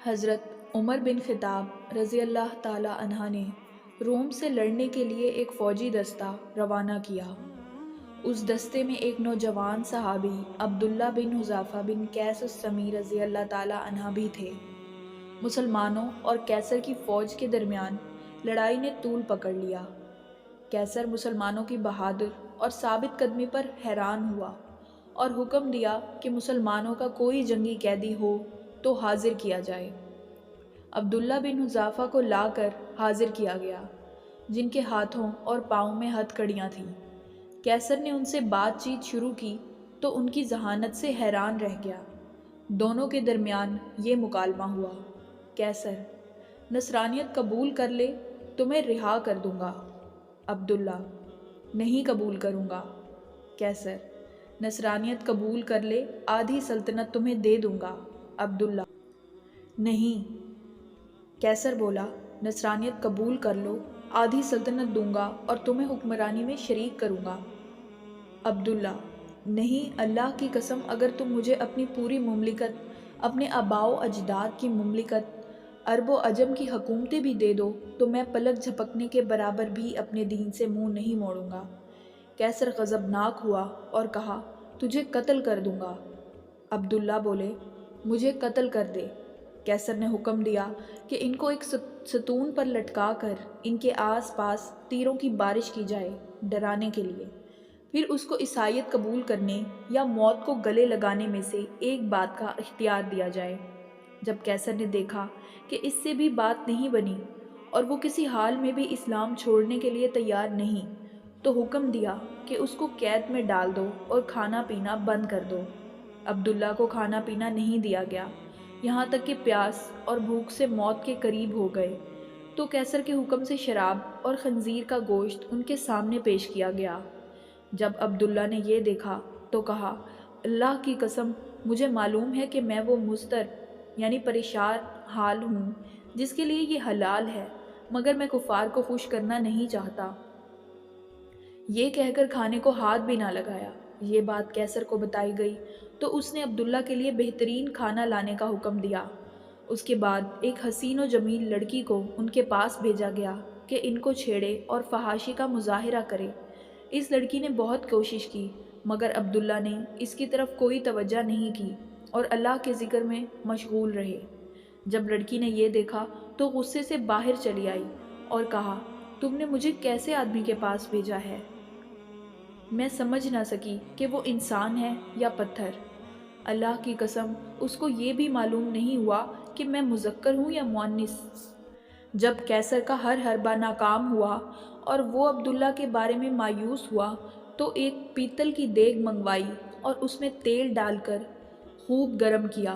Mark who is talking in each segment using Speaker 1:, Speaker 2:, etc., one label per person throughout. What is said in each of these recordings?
Speaker 1: حضرت عمر بن خطاب رضی اللہ تعالی عنہ نے روم سے لڑنے کے لیے ایک فوجی دستہ روانہ کیا۔ اس دستے میں ایک نوجوان صحابی عبداللہ بن حذافہ بن قیس السمی رضی اللہ تعالی عنہ بھی تھے۔ مسلمانوں اور کیسر کی فوج کے درمیان لڑائی نے طول پکڑ لیا۔ کیسر مسلمانوں کی بہادر اور ثابت قدمی پر حیران ہوا اور حکم دیا کہ مسلمانوں کا کوئی جنگی قیدی ہو تو حاضر کیا جائے۔ عبداللہ بن حذافہ کو لا کر حاضر کیا گیا، جن کے ہاتھوں اور پاؤں میں ہتھ کڑیاں تھیں۔ کیسر نے ان سے بات چیت شروع کی تو ان کی ذہانت سے حیران رہ گیا۔ دونوں کے درمیان یہ مکالمہ ہوا: کیسر: نصرانیت قبول کر لے، تمہیں رہا کر دوں گا۔ عبداللہ: نہیں قبول کروں گا۔ کیسر: نصرانیت قبول کر لے، آدھی سلطنت تمہیں دے دوں گا۔ عبداللہ: نہیں۔ کیسر بولا: نصرانیت قبول کر لو، آدھی سلطنت دوں گا اور تمہیں حکمرانی میں شریک کروں گا۔ عبداللہ: نہیں، اللہ کی قسم، اگر تم مجھے اپنی پوری مملکت، اپنے آباء و اجداد کی مملکت، عرب و عجم کی حکومتیں بھی دے دو تو میں پلک جھپکنے کے برابر بھی اپنے دین سے منہ نہیں موڑوں گا۔ کیسر غضبناک ہوا اور کہا: تجھے قتل کر دوں گا۔ عبداللہ بولے: مجھے قتل کر دے۔ کیسر نے حکم دیا کہ ان کو ایک ستون پر لٹکا کر ان کے آس پاس تیروں کی بارش کی جائے، ڈرانے کے لیے۔ پھر اس کو عیسائیت قبول کرنے یا موت کو گلے لگانے میں سے ایک بات کا اختیار دیا جائے۔ جب کیسر نے دیکھا کہ اس سے بھی بات نہیں بنی اور وہ کسی حال میں بھی اسلام چھوڑنے کے لیے تیار نہیں، تو حکم دیا کہ اس کو قید میں ڈال دو اور کھانا پینا بند کر دو۔ عبداللہ کو کھانا پینا نہیں دیا گیا، یہاں تک کہ پیاس اور بھوک سے موت کے قریب ہو گئے تو کیسر کے حکم سے شراب اور خنزیر کا گوشت ان کے سامنے پیش کیا گیا۔ جب عبداللہ نے یہ دیکھا تو کہا: اللہ کی قسم، مجھے معلوم ہے کہ میں وہ مضطر یعنی پریشان حال ہوں جس کے لیے یہ حلال ہے، مگر میں کفار کو خوش کرنا نہیں چاہتا۔ یہ کہہ کر کھانے کو ہاتھ بھی نہ لگایا۔ یہ بات کیسر کو بتائی گئی تو اس نے عبداللہ کے لیے بہترین کھانا لانے کا حکم دیا۔ اس کے بعد ایک حسین و جمیل لڑکی کو ان کے پاس بھیجا گیا کہ ان کو چھیڑے اور فحاشی کا مظاہرہ کرے۔ اس لڑکی نے بہت کوشش کی مگر عبداللہ نے اس کی طرف کوئی توجہ نہیں کی اور اللہ کے ذکر میں مشغول رہے۔ جب لڑکی نے یہ دیکھا تو غصے سے باہر چلی آئی اور کہا: تم نے مجھے کیسے آدمی کے پاس بھیجا ہے؟ میں سمجھ نہ سکی کہ وہ انسان ہے یا پتھر۔ اللہ کی قسم، اس کو یہ بھی معلوم نہیں ہوا کہ میں مذکر ہوں یا مؤنث۔ جب کیسر کا ہر حربہ ناکام ہوا اور وہ عبداللہ کے بارے میں مایوس ہوا تو ایک پیتل کی دیگ منگوائی اور اس میں تیل ڈال کر خوب گرم کیا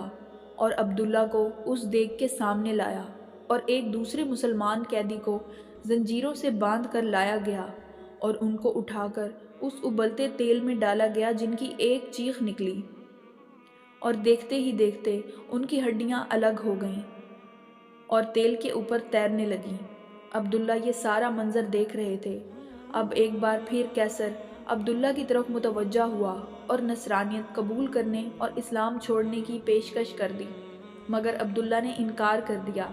Speaker 1: اور عبداللہ کو اس دیگ کے سامنے لایا اور ایک دوسرے مسلمان قیدی کو زنجیروں سے باندھ کر لایا گیا اور ان کو اٹھا کر اس ابلتے تیل میں ڈالا گیا جن کی ایک چیخ نکلی اور دیکھتے ہی دیکھتے ان کی ہڈیاں الگ ہو گئیں اور تیل کے اوپر تیرنے لگیں۔ عبداللہ یہ سارا منظر دیکھ رہے تھے۔ اب ایک بار پھر کیسر عبداللہ کی طرف متوجہ ہوا اور نصرانیت قبول کرنے اور اسلام چھوڑنے کی پیشکش کر دی، مگر عبداللہ نے انکار کر دیا۔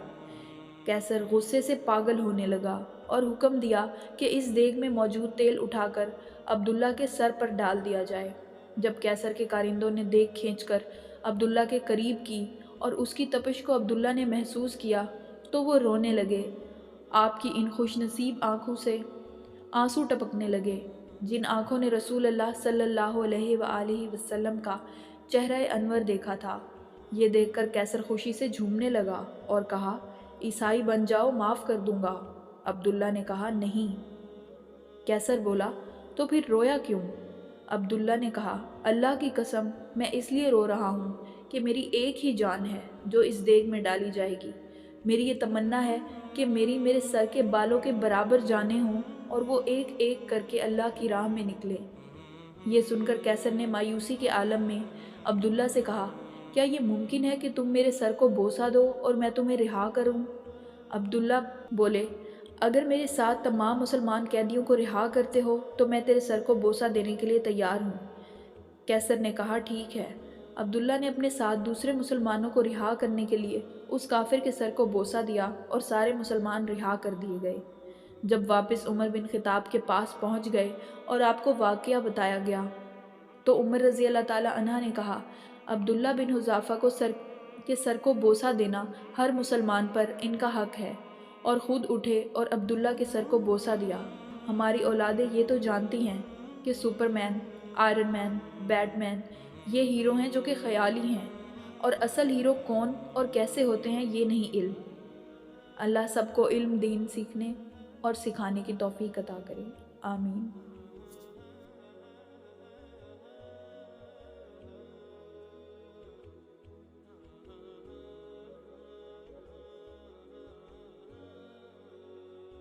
Speaker 1: کیسر غصے سے پاگل ہونے لگا اور حکم دیا کہ اس دیگ میں موجود تیل اٹھا کر عبداللہ کے سر پر ڈال دیا جائے۔ جب کیسر کے کارندوں نے دیگ کھینچ کر عبداللہ کے قریب کی اور اس کی تپش کو عبداللہ نے محسوس کیا تو وہ رونے لگے۔ آپ کی ان خوش نصیب آنکھوں سے آنسو ٹپکنے لگے جن آنکھوں نے رسول اللہ صلی اللہ علیہ وآلہ وسلم کا چہرہ انور دیکھا تھا۔ یہ دیکھ کر کیسر خوشی سے جھومنے لگا اور کہا: عیسائی بن جاؤ، معاف کر دوں گا۔ عبداللہ نے کہا: نہیں۔ کیسر بولا: تو پھر رویا کیوں؟ عبداللہ نے کہا: اللہ کی قسم، میں اس لیے رو رہا ہوں کہ میری ایک ہی جان ہے جو اس دیگ میں ڈالی جائے گی۔ میری یہ تمنا ہے کہ میرے سر کے بالوں کے برابر جانیں ہوں اور وہ ایک ایک کر کے اللہ کی راہ میں نکلے۔ یہ سن کر کیسر نے مایوسی کے عالم میں عبداللہ سے کہا: کیا یہ ممکن ہے کہ تم میرے سر کو بوسہ دو اور میں تمہیں رہا کروں؟ عبداللہ بولے: اگر میرے ساتھ تمام مسلمان قیدیوں کو رہا کرتے ہو تو میں تیرے سر کو بوسہ دینے کے لیے تیار ہوں۔ کیسر نے کہا: ٹھیک ہے۔ عبداللہ نے اپنے ساتھ دوسرے مسلمانوں کو رہا کرنے کے لیے اس کافر کے سر کو بوسہ دیا اور سارے مسلمان رہا کر دیے گئے۔ جب واپس عمر بن خطاب کے پاس پہنچ گئے اور آپ کو واقعہ بتایا گیا تو عمر رضی اللہ تعالیٰ عنہ نے کہا، عبداللہ بن حذافہ کو سر کو بوسہ دینا ہر مسلمان پر ان کا حق ہے، اور خود اٹھے اور عبداللہ کے سر کو بوسہ دیا۔ ہماری اولادیں یہ تو جانتی ہیں کہ سپر مین، آئرن مین، بیٹ مین یہ ہیرو ہیں جو کہ خیالی ہیں، اور اصل ہیرو کون اور کیسے ہوتے ہیں یہ نہیں علم۔ اللہ سب کو علم دین سیکھنے اور سکھانے کی توفیق عطا کرے، آمین۔